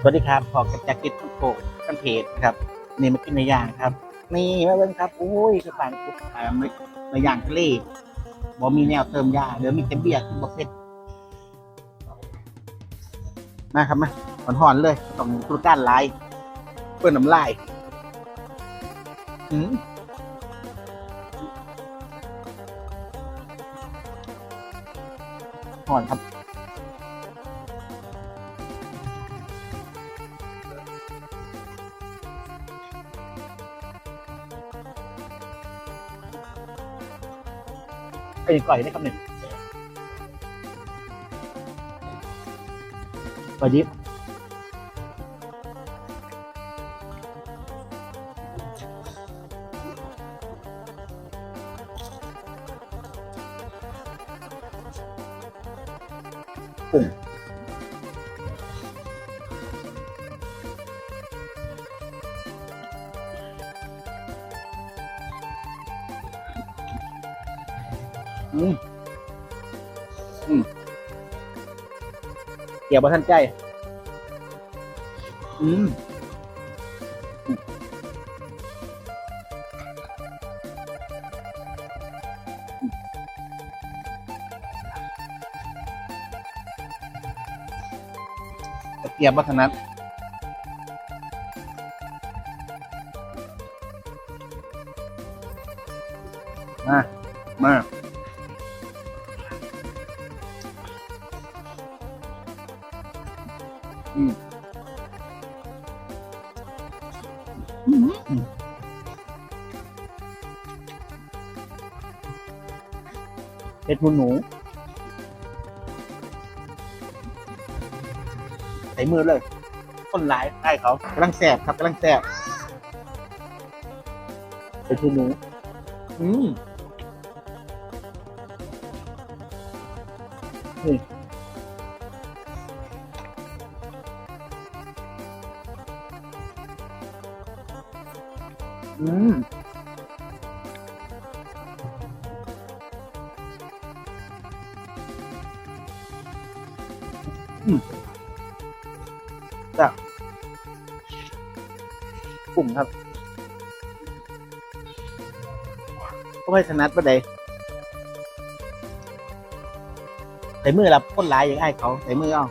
สวัสดีครับพอกับจากกิจโปกกันเพจครับนี่มากินในย่างครับนี่มาเบิ่งครับโอ้ยคือปานกุ๊ในย่างทะเลบ่มีแนวเติมยาเดี๋ยวมีแต่เบียร์กินบ่เสร็จมาครับมาหอนๆเลยต้องตุรการหลายเปื้อนน้ำลายอืมหอนครับไอ้ก่อยได้ครับหนึ่งก่อยดิบกุ้งอืมอืมเกี่ยวบ่ทันใจอืมเกี่ยวบ่ถนัดมามาอืมอืมเห็ดหูหนูใส่มือเลย คนร้ายใต้เขากำลังแสบครับกำลังแสบเป็นทูหนูอืมนี่อืมอืมจ้ะกลุ่มครับก็ไม่ถนัดประเดี๋ยวใส่มือรับคนร้ายอย่างไอ้เขาใส่มือเอา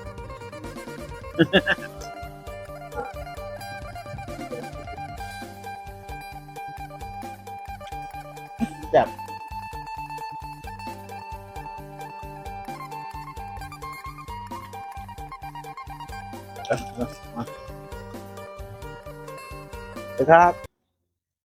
จ้ะมาเลยครับ